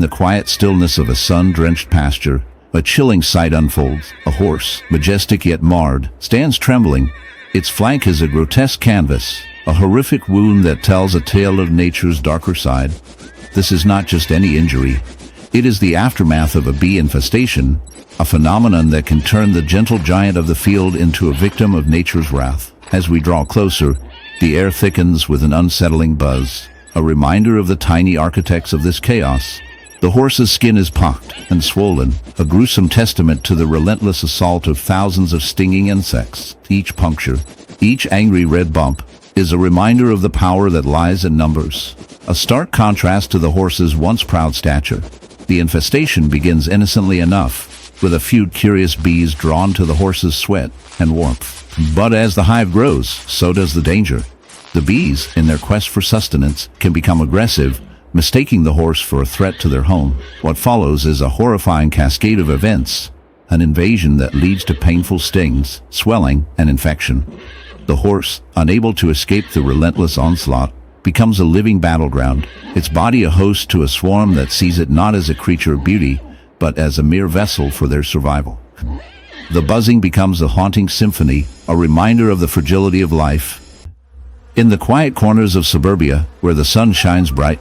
the quiet stillness of a sun-drenched pasture, a chilling sight unfolds. A horse, majestic yet marred, stands trembling. Its flank is a grotesque canvas, a horrific wound that tells a tale of nature's darker side. This is not just any injury. It is the aftermath of a bee infestation, a phenomenon that can turn the gentle giant of the field into a victim of nature's wrath. As we draw closer, the air thickens with an unsettling buzz, a reminder of the tiny architects of this chaos. The horse's skin is pocked and swollen, a gruesome testament to the relentless assault of thousands of stinging insects. Each puncture, each angry red bump, is a reminder of the power that lies in numbers, a stark contrast to the horse's once proud stature. The infestation begins innocently enough, with a few curious bees drawn to the horse's sweat and warmth. But as the hive grows, so does the danger. The bees, in their quest for sustenance, can become aggressive, mistaking the horse for a threat to their home. What follows is a horrifying cascade of events, an invasion that leads to painful stings, swelling, and infection. The horse, unable to escape the relentless onslaught, becomes a living battleground, its body a host to a swarm that sees it not as a creature of beauty, but as a mere vessel for their survival. The buzzing becomes a haunting symphony, a reminder of the fragility of life. In the quiet corners of suburbia, where the sun shines bright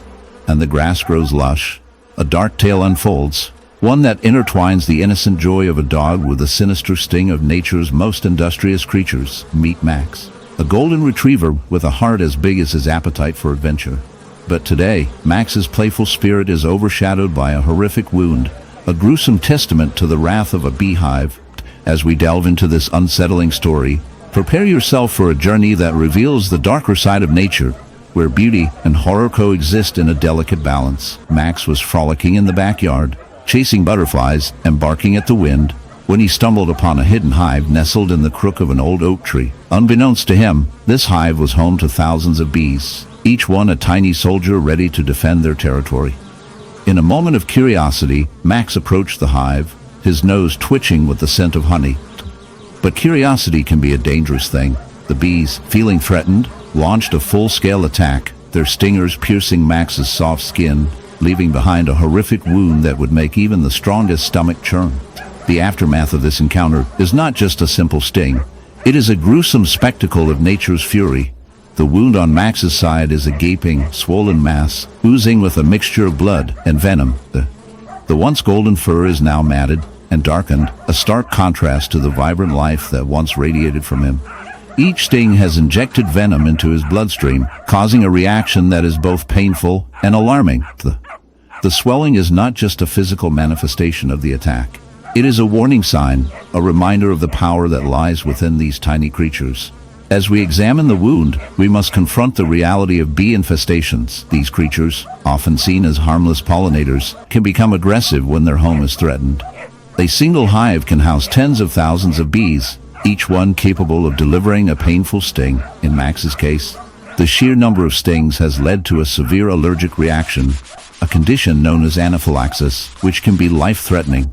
and the grass grows lush, a dark tale unfolds, one that intertwines the innocent joy of a dog with the sinister sting of nature's most industrious creatures. Meet Max, a golden retriever with a heart as big as his appetite for adventure. But today, Max's playful spirit is overshadowed by a horrific wound, a gruesome testament to the wrath of a beehive. As we delve into this unsettling story, prepare yourself for a journey that reveals the darker side of nature, where beauty and horror coexist in a delicate balance. Max was frolicking in the backyard, chasing butterflies and barking at the wind, when he stumbled upon a hidden hive nestled in the crook of an old oak tree. Unbeknownst to him, this hive was home to thousands of bees, each one a tiny soldier ready to defend their territory. In a moment of curiosity, Max approached the hive, his nose twitching with the scent of honey. But curiosity can be a dangerous thing. The bees, feeling threatened, launched a full-scale attack, their stingers piercing Max's soft skin, leaving behind a horrific wound that would make even the strongest stomach churn. The aftermath of this encounter is not just a simple sting. It is a gruesome spectacle of nature's fury. The wound on Max's side is a gaping, swollen mass, oozing with a mixture of blood and venom. The once golden fur is now matted and darkened, a stark contrast to the vibrant life that once radiated from him. Each sting has injected venom into his bloodstream, causing a reaction that is both painful and alarming. The swelling is not just a physical manifestation of the attack. It is a warning sign, a reminder of the power that lies within these tiny creatures. As we examine the wound, we must confront the reality of bee infestations. These creatures, often seen as harmless pollinators, can become aggressive when their home is threatened. A single hive can house tens of thousands of bees, each one capable of delivering a painful sting. In Max's case, the sheer number of stings has led to a severe allergic reaction, a condition known as anaphylaxis, which can be life-threatening.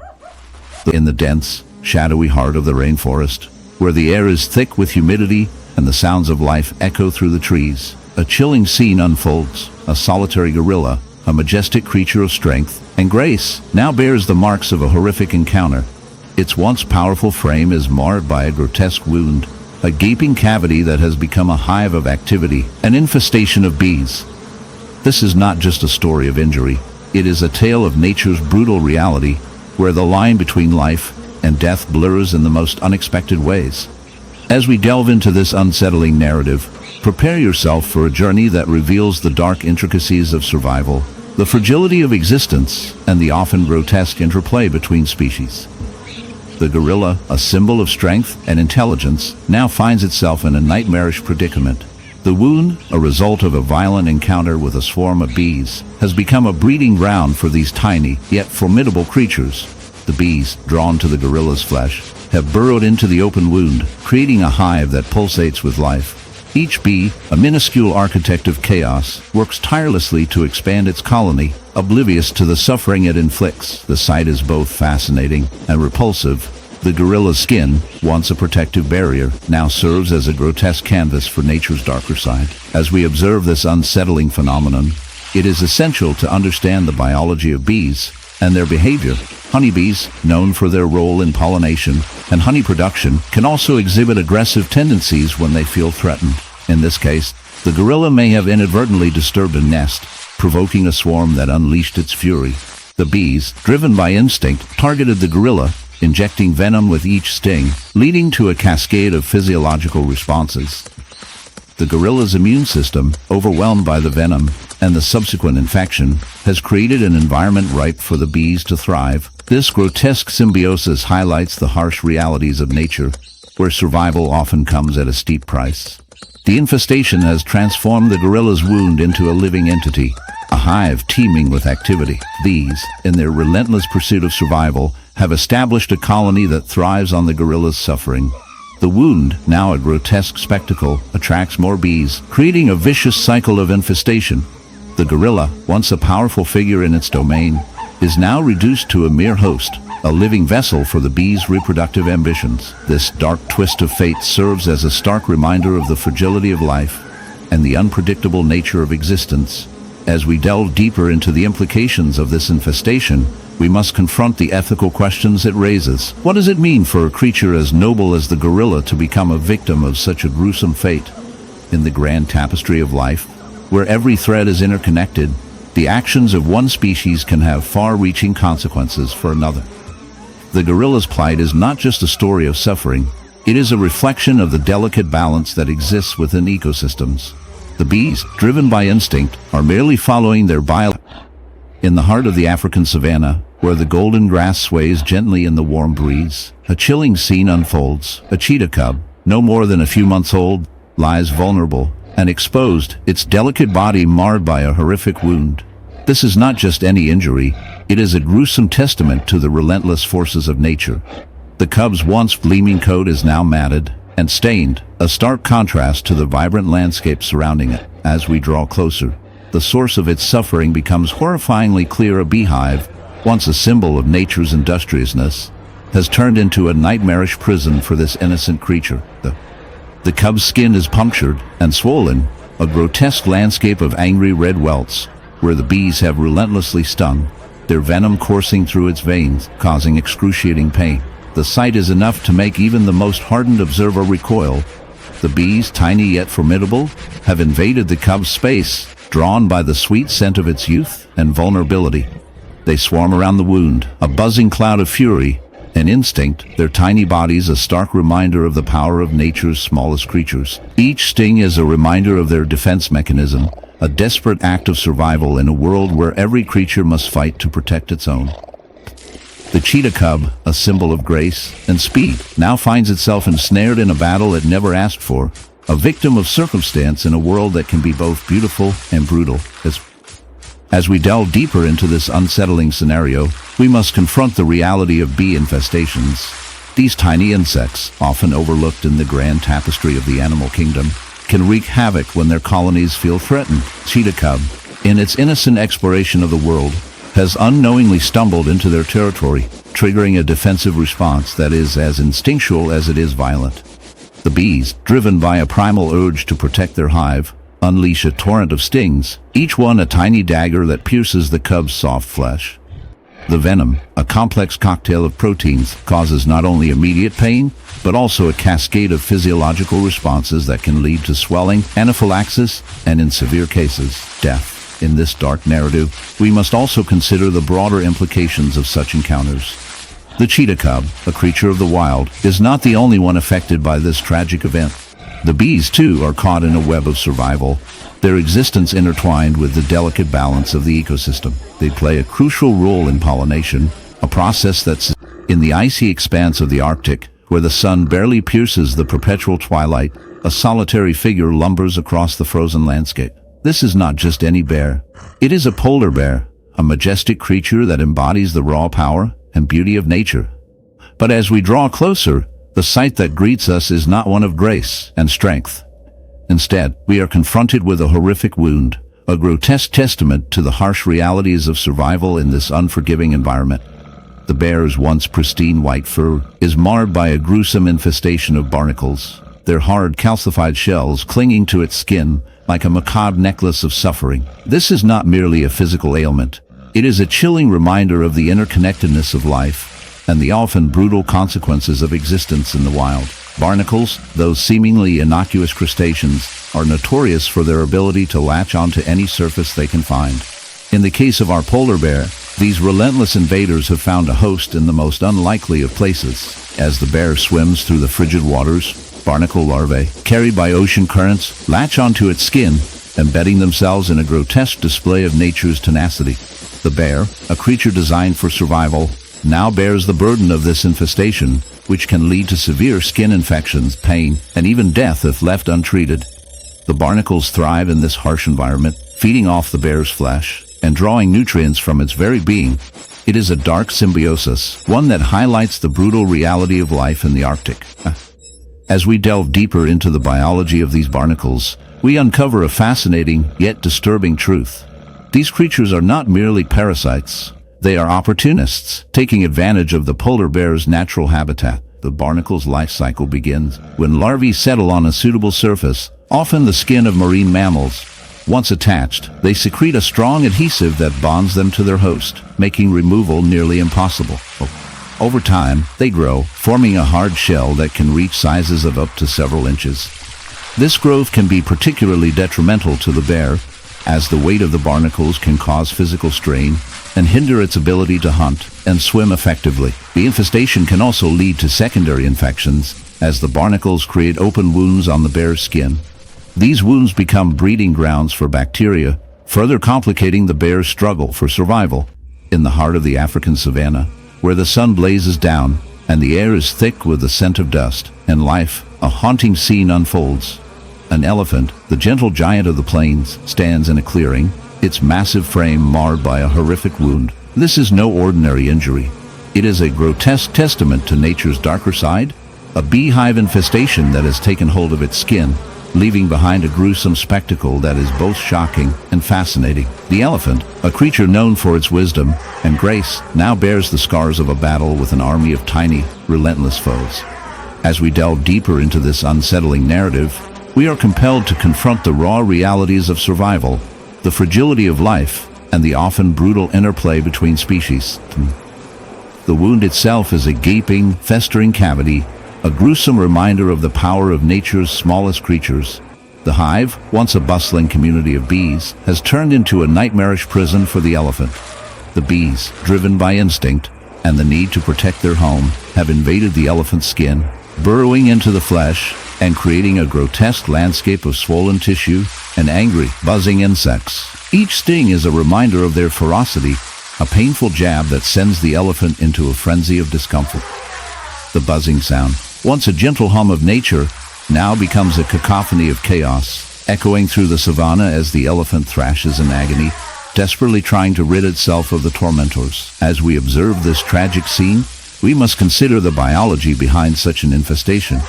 In the dense, shadowy heart of the rainforest, where the air is thick with humidity and the sounds of life echo through the trees, a chilling scene unfolds. A solitary gorilla, a majestic creature of strength and grace, now bears the marks of a horrific encounter. Its once powerful frame is marred by a grotesque wound, a gaping cavity that has become a hive of activity, an infestation of bees. This is not just a story of injury. It is a tale of nature's brutal reality, where the line between life and death blurs in the most unexpected ways. As we delve into this unsettling narrative, prepare yourself for a journey that reveals the dark intricacies of survival, the fragility of existence, and the often grotesque interplay between species. The gorilla, a symbol of strength and intelligence, now finds itself in a nightmarish predicament. The wound, a result of a violent encounter with a swarm of bees, has become a breeding ground for these tiny, yet formidable creatures. The bees, drawn to the gorilla's flesh, have burrowed into the open wound, creating a hive that pulsates with life. Each bee, a minuscule architect of chaos, works tirelessly to expand its colony, oblivious to the suffering it inflicts. The sight is both fascinating and repulsive. The gorilla's skin, once a protective barrier, now serves as a grotesque canvas for nature's darker side. As we observe this unsettling phenomenon, it is essential to understand the biology of bees and their behavior. Honeybees, known for their role in pollination and honey production, can also exhibit aggressive tendencies when they feel threatened. In this case, the gorilla may have inadvertently disturbed a nest, provoking a swarm that unleashed its fury. The bees, driven by instinct, targeted the gorilla, injecting venom with each sting, leading to a cascade of physiological responses. The gorilla's immune system, overwhelmed by the venom and the subsequent infection, has created an environment ripe for the bees to thrive. This grotesque symbiosis highlights the harsh realities of nature, where survival often comes at a steep price. The infestation has transformed the gorilla's wound into a living entity, a hive teeming with activity. These, in their relentless pursuit of survival, have established a colony that thrives on the gorilla's suffering. The wound, now a grotesque spectacle, attracts more bees, creating a vicious cycle of infestation. The gorilla, once a powerful figure in its domain, is now reduced to a mere host, a living vessel for the bees' reproductive ambitions. This dark twist of fate serves as a stark reminder of the fragility of life and the unpredictable nature of existence. As we delve deeper into the implications of this infestation, we must confront the ethical questions it raises. What does it mean for a creature as noble as the gorilla to become a victim of such a gruesome fate? In the grand tapestry of life, where every thread is interconnected, the actions of one species can have far-reaching consequences for another. The gorilla's plight is not just a story of suffering, it is a reflection of the delicate balance that exists within ecosystems. The bees, driven by instinct, are merely following their In the heart of the African savanna, where the golden grass sways gently in the warm breeze, a chilling scene unfolds. A cheetah cub, no more than a few months old, lies vulnerable and exposed, its delicate body marred by a horrific wound. This is not just any injury, it is a gruesome testament to the relentless forces of nature. The cub's once gleaming coat is now matted and stained, a stark contrast to the vibrant landscape surrounding it. As we draw closer, the source of its suffering becomes horrifyingly clear. A beehive, once a symbol of nature's industriousness, has turned into a nightmarish prison for this innocent creature. The cub's skin is punctured and swollen, a grotesque landscape of angry red welts, where the bees have relentlessly stung, their venom coursing through its veins, causing excruciating pain. The sight is enough to make even the most hardened observer recoil. The bees, tiny yet formidable, have invaded the cub's space, drawn by the sweet scent of its youth and vulnerability. They swarm around the wound, a buzzing cloud of fury and instinct, their tiny bodies a stark reminder of the power of nature's smallest creatures. Each sting is a reminder of their defense mechanism, a desperate act of survival in a world where every creature must fight to protect its own. The cheetah cub, a symbol of grace and speed, now finds itself ensnared in a battle it never asked for, a victim of circumstance in a world that can be both beautiful and brutal. As we delve deeper into this unsettling scenario, we must confront the reality of bee infestations. These tiny insects, often overlooked in the grand tapestry of the animal kingdom, can wreak havoc when their colonies feel threatened. Cheetah cub, in its innocent exploration of the world, has unknowingly stumbled into their territory, triggering a defensive response that is as instinctual as it is violent. The bees, driven by a primal urge to protect their hive, unleash a torrent of stings, each one a tiny dagger that pierces the cub's soft flesh. The venom, a complex cocktail of proteins, causes not only immediate pain, but also a cascade of physiological responses that can lead to swelling, anaphylaxis, and in severe cases, death. In this dark narrative, we must also consider the broader implications of such encounters. The cheetah cub, a creature of the wild, is not the only one affected by this tragic event. The bees, too, are caught in a web of survival, their existence intertwined with the delicate balance of the ecosystem. They play a crucial role in pollination, a process that's in the icy expanse of the Arctic, where the sun barely pierces the perpetual twilight, a solitary figure lumbers across the frozen landscape. This is not just any bear. It is a polar bear, a majestic creature that embodies the raw power and beauty of nature. But as we draw closer, the sight that greets us is not one of grace and strength. Instead, we are confronted with a horrific wound, a grotesque testament to the harsh realities of survival in this unforgiving environment. The bear's once pristine white fur is marred by a gruesome infestation of barnacles. their hard calcified shells clinging to its skin like a macabre necklace of suffering. This is not merely a physical ailment. It is a chilling reminder of the interconnectedness of life and the often brutal consequences of existence in the wild. Barnacles, those seemingly innocuous crustaceans, are notorious for their ability to latch onto any surface they can find. In the case of our polar bear, these relentless invaders have found a host in the most unlikely of places. As the bear swims through the frigid waters, barnacle larvae, carried by ocean currents, latch onto its skin, embedding themselves in a grotesque display of nature's tenacity. The bear, a creature designed for survival, now bears the burden of this infestation, which can lead to severe skin infections, pain, and even death if left untreated. The barnacles thrive in this harsh environment, feeding off the bear's flesh and drawing nutrients from its very being. It is a dark symbiosis, one that highlights the brutal reality of life in the Arctic. As we delve deeper into the biology of these barnacles, we uncover a fascinating yet disturbing truth. These creatures are not merely parasites. They are opportunists, taking advantage of the polar bear's natural habitat. The barnacle's life cycle begins when larvae settle on a suitable surface, often the skin of marine mammals. Once attached, they secrete a strong adhesive that bonds them to their host, making removal nearly impossible. Over time, they grow, forming a hard shell that can reach sizes of up to several inches. This growth can be particularly detrimental to the bear, as the weight of the barnacles can cause physical strain and hinder its ability to hunt and swim effectively. The infestation can also lead to secondary infections, as the barnacles create open wounds on the bear's skin. These wounds become breeding grounds for bacteria, further complicating the bear's struggle for survival. In the heart of the African savanna, where the sun blazes down and the air is thick with the scent of dust and life, a haunting scene unfolds. An elephant, the gentle giant of the plains, stands in a clearing, its massive frame marred by a horrific wound. This is no ordinary injury. It is a grotesque testament to nature's darker side, a beehive infestation that has taken hold of its skin, leaving behind a gruesome spectacle that is both shocking and fascinating. The elephant, a creature known for its wisdom and grace, now bears the scars of a battle with an army of tiny, relentless foes. As we delve deeper into this unsettling narrative, we are compelled to confront the raw realities of survival, the fragility of life, and the often brutal interplay between species. The wound itself is a gaping, festering cavity, a gruesome reminder of the power of nature's smallest creatures. The hive, once a bustling community of bees, has turned into a nightmarish prison for the elephant. The bees, driven by instinct and the need to protect their home, have invaded the elephant's skin, burrowing into the flesh and creating a grotesque landscape of swollen tissue and angry, buzzing insects. Each sting is a reminder of their ferocity, a painful jab that sends the elephant into a frenzy of discomfort. The buzzing sound, once a gentle hum of nature, now becomes a cacophony of chaos, echoing through the savanna as the elephant thrashes in agony, desperately trying to rid itself of the tormentors. As we observe this tragic scene, we must consider the biology behind such an infestation.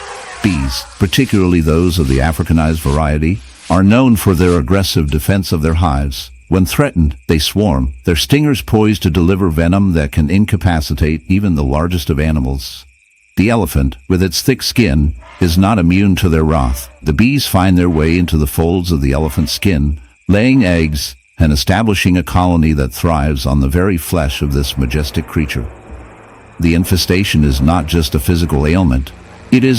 Bees, particularly those of the Africanized variety, are known for their aggressive defense of their hives. When threatened, they swarm, their stingers poised to deliver venom that can incapacitate even the largest of animals. The elephant, with its thick skin, is not immune to their wrath. The bees find their way into the folds of the elephant's skin, laying eggs and establishing a colony that thrives on the very flesh of this majestic creature. The infestation is not just a physical ailment. It is